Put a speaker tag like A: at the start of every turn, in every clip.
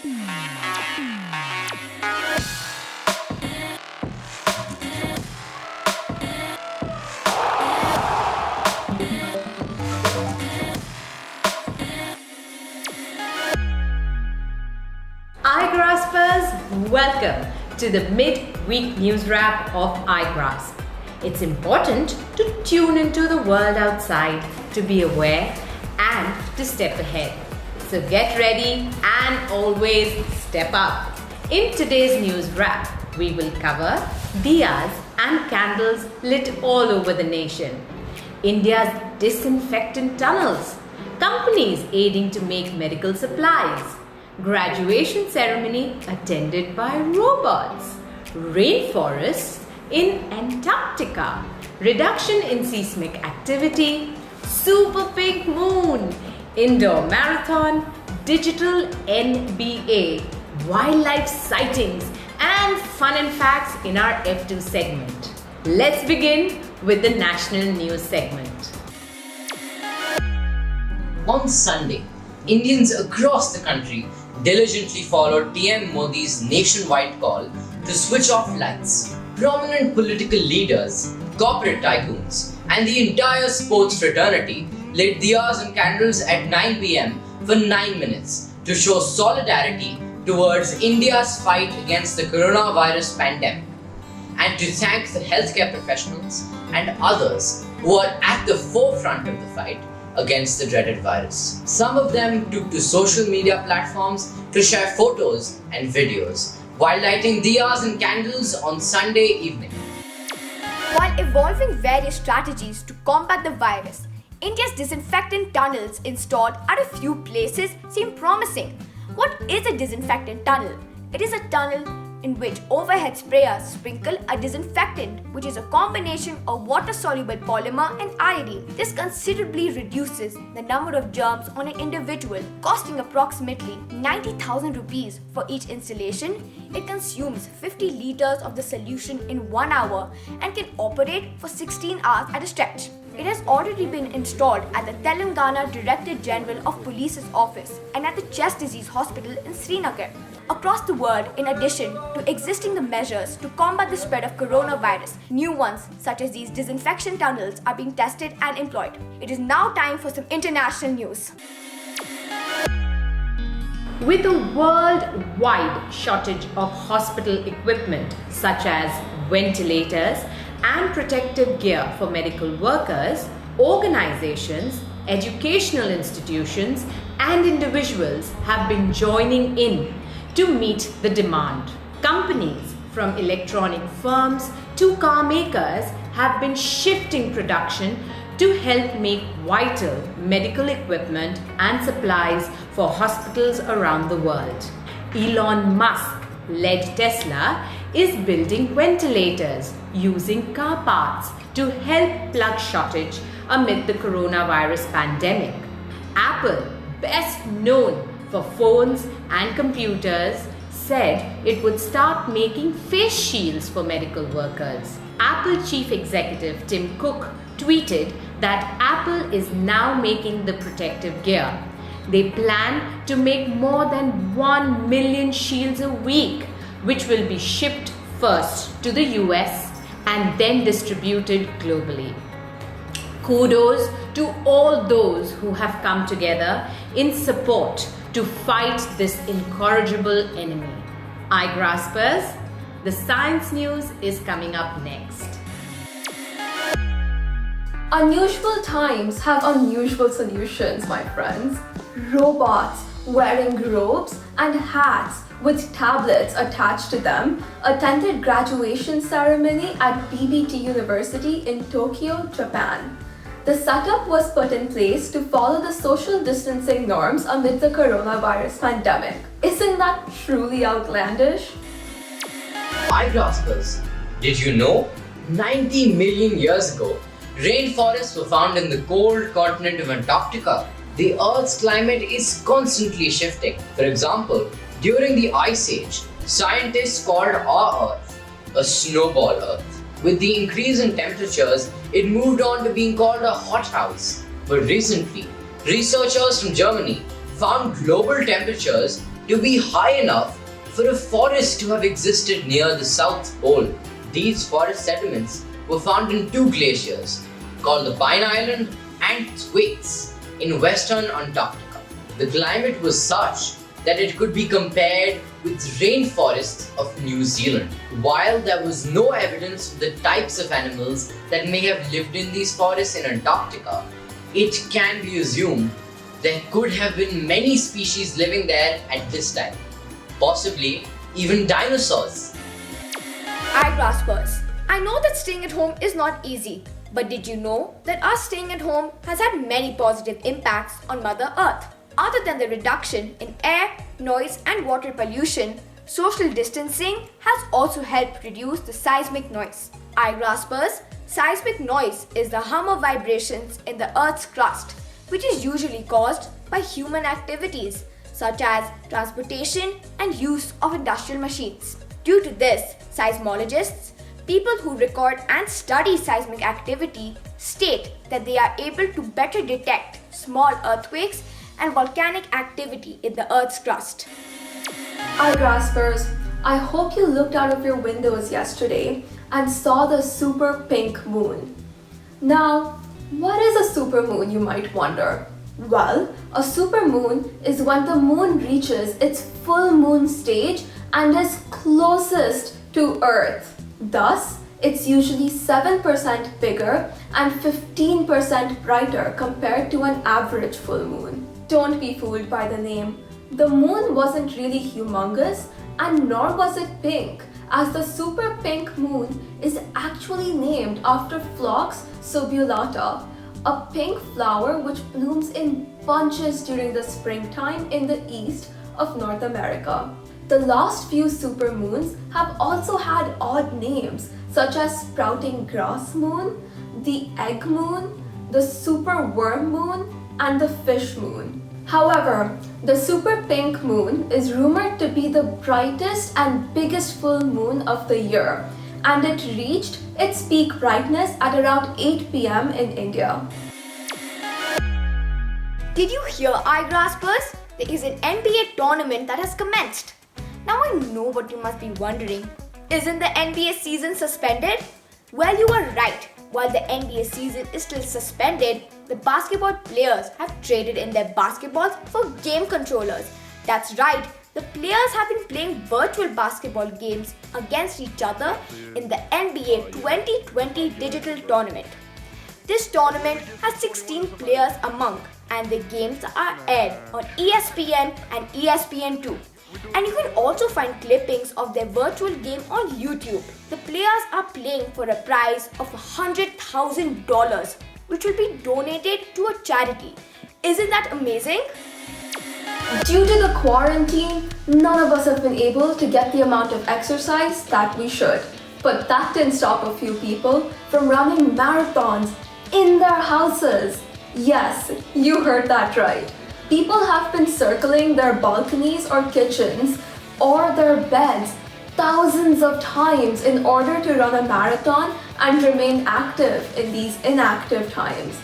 A: Igraspers, welcome to the mid-week news wrap of Igraasp. It's important to tune into the world outside, to be aware and to step ahead. So get ready and always step up. In today's news wrap, we will cover diyas and candles lit all over the nation, India's disinfectant tunnels, companies aiding to make medical supplies, graduation ceremony attended by robots, rainforests in Antarctica, reduction in seismic activity, super pink moon, indoor marathon, digital NBA, wildlife sightings, and fun and facts in our F2 segment. Let's begin with the national news segment.
B: On Sunday, Indians across the country diligently followed PM Modi's nationwide call to switch off lights. Prominent political leaders, corporate tycoons, and the entire sports fraternity lit diyas and candles at 9 p.m. for 9 minutes to show solidarity towards India's fight against the coronavirus pandemic and to thank the healthcare professionals and others who are at the forefront of the fight against the dreaded virus. Some of them took to social media platforms to share photos and videos while lighting diyas and candles on Sunday evening.
C: While evolving various strategies to combat the virus, India's disinfectant tunnels installed at a few places seem promising. What is a disinfectant tunnel? It is a tunnel in which overhead sprayers sprinkle a disinfectant, which is a combination of water-soluble polymer and iodine. This considerably reduces the number of germs on an individual, costing approximately 90,000 rupees for each installation. It consumes 50 liters of the solution in 1 hour and can operate for 16 hours at a stretch. It has already been installed at the Telangana Director General of Police's office and at the Chest Disease Hospital in Srinagar. Across the world, in addition to existing the measures to combat the spread of coronavirus, new ones such as these disinfection tunnels are being tested and employed. It is now time for some international news.
A: With a worldwide shortage of hospital equipment such as ventilators and protective gear for medical workers, organizations, educational institutions, and individuals have been joining in to meet the demand. Companies from electronic firms to car makers have been shifting production to help make vital medical equipment and supplies for hospitals around the world. Elon Musk-led Tesla is building ventilators using car parts to help plug shortage amid the coronavirus pandemic. Apple, best known for phones and computers, said it would start making face shields for medical workers. Apple chief executive Tim Cook tweeted that Apple is now making the protective gear. They plan to make more than 1 million shields a week, which will be shipped first to the US and then distributed globally. Kudos to all those who have come together in support to fight this incorrigible enemy. Igraspers, the science news is coming up next.
D: Unusual times have unusual solutions, my friends. Robots wearing robes and hats with tablets attached to them attended graduation ceremony at BBT University in Tokyo, Japan. The setup was put in place to follow the social distancing norms amid the coronavirus pandemic. Isn't that truly outlandish?
B: Igraspers, did you know 90 million years ago, rainforests were found in the cold continent of Antarctica? The Earth's climate is constantly shifting. For example, during the Ice Age, scientists called our Earth a snowball Earth. With the increase in temperatures, it moved on to being called a hothouse. But recently, researchers from Germany found global temperatures to be high enough for a forest to have existed near the South Pole. These forest sediments were found in two glaciers called the Pine Island and Tweens in western Antarctica. The climate was such that it could be compared with rainforests of New Zealand. While there was no evidence of the types of animals that may have lived in these forests in Antarctica, it can be assumed there could have been many species living there at this time, possibly even dinosaurs.
C: Igraspers, I know that staying at home is not easy, but did you know that us staying at home has had many positive impacts on Mother Earth? Other than the reduction in air, noise and water pollution, social distancing has also helped reduce the seismic noise. Igraspers, seismic noise is the hum of vibrations in the Earth's crust, which is usually caused by human activities such as transportation and use of industrial machines. Due to this, seismologists, people who record and study seismic activity, state that they are able to better detect small earthquakes and volcanic activity in the Earth's crust.
D: Igraspers, I hope you looked out of your windows yesterday and saw the super pink moon. Now, what is a supermoon, you might wonder? Well, a supermoon is when the moon reaches its full moon stage and is closest to Earth. Thus, it's usually 7% bigger and 15% brighter compared to an average full moon. Don't be fooled by the name. The moon wasn't really humongous and nor was it pink, as the super pink moon is actually named after Phlox subulata, a pink flower which blooms in bunches during the springtime in the east of North America. The last few supermoons have also had odd names such as sprouting grass moon, the egg moon, the super worm moon, and the fish moon. However, the super pink moon is rumored to be the brightest and biggest full moon of the year, and it reached its peak brightness at around 8 p.m. in India.
C: Did you hear, Igraspers? There is an NBA tournament that has commenced. Now I know what you must be wondering. Isn't the NBA season suspended? Well, you are right. While the NBA season is still suspended, the basketball players have traded in their basketballs for game controllers. That's right, the players have been playing virtual basketball games against each other in the NBA 2020 digital tournament. This tournament has 16 players among, and the games are aired on ESPN and ESPN2. And you can also find clippings of their virtual game on YouTube. The players are playing for a prize of $100,000, which will be donated to a charity. Isn't that amazing?
D: Due to the quarantine, none of us have been able to get the amount of exercise that we should. But that didn't stop a few people from running marathons in their houses. Yes, you heard that right. People have been circling their balconies or kitchens or their beds thousands of times in order to run a marathon and remain active in these inactive times.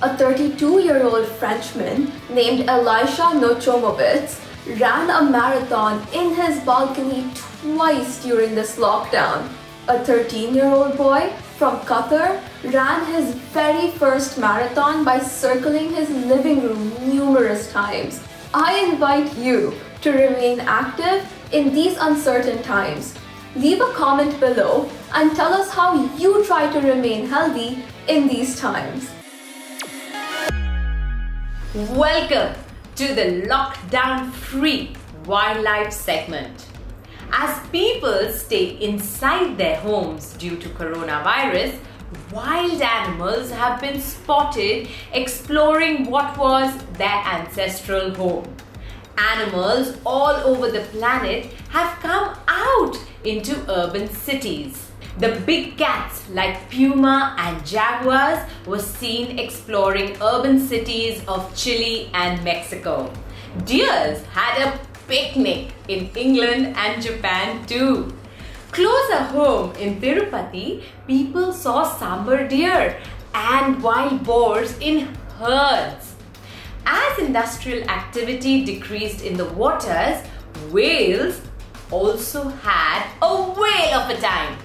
D: A 32-year-old Frenchman named Elisha Nochomovitz ran a marathon in his balcony twice during this lockdown. A 13-year-old boy from Qatar ran his very first marathon by circling his living room numerous times. I invite you to remain active in these uncertain times. Leave a comment below and tell us how you try to remain healthy in these times.
A: Welcome to the lockdown-free wildlife segment. As people stay inside their homes due to coronavirus, wild animals have been spotted exploring what was their ancestral home. Animals all over the planet have come out into urban cities. The big cats like puma and jaguars were seen exploring urban cities of Chile and Mexico. Deers had a picnic in England and Japan too. Closer home in Tirupati, people saw sambar deer and wild boars in herds. As industrial activity decreased in the waters, whales also had a whale of a time.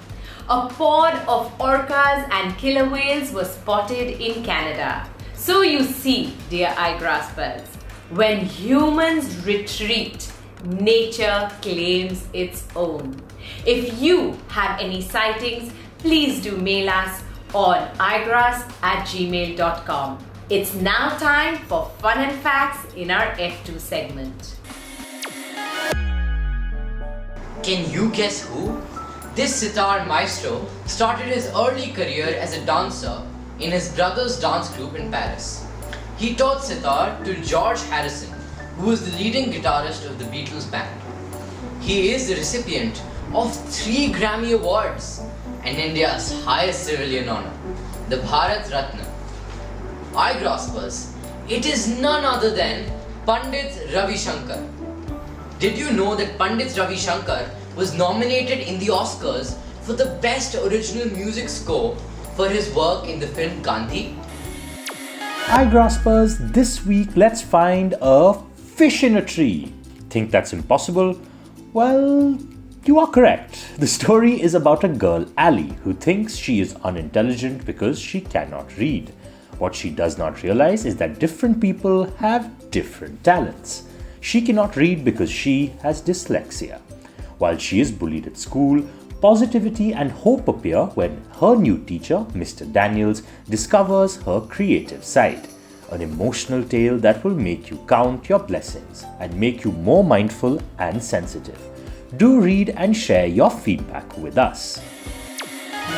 A: A pod of orcas and killer whales was spotted in Canada. So you see, dear Igraspers, when humans retreat, nature claims its own. If you have any sightings, please do mail us on igraasp@gmail.com. It's now time for fun and facts in our F2 segment.
B: Can you guess who? This sitar maestro started his early career as a dancer in his brother's dance group in Paris. He taught sitar to George Harrison, who was the leading guitarist of the Beatles band. He is the recipient of 3 Grammy Awards and India's highest civilian honor, the Bharat Ratna. Igraspers, it is none other than Pandit Ravi Shankar. Did you know that Pandit Ravi Shankar was nominated in the Oscars for the Best Original Music Score for his work in the film Gandhi?
E: Igraspers, this week let's find a fish in a tree. Think that's impossible? Well, you are correct. The story is about a girl, Ali, who thinks she is unintelligent because she cannot read. What she does not realize is that different people have different talents. She cannot read because she has dyslexia. While she is bullied at school, positivity and hope appear when her new teacher, Mr. Daniels, discovers her creative side. An emotional tale that will make you count your blessings and make you more mindful and sensitive. Do read and share your feedback with us.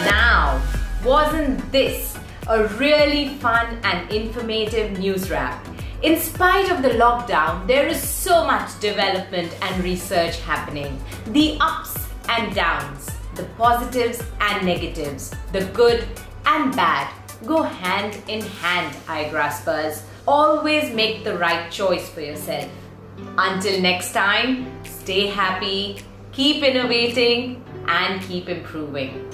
A: Now, wasn't this a really fun and informative news wrap? In spite of the lockdown, there is so much development and research happening. The ups and downs, the positives and negatives, the good and bad go hand in hand, Igraspers. Always make the right choice for yourself. Until next time, stay happy, keep innovating, and keep improving.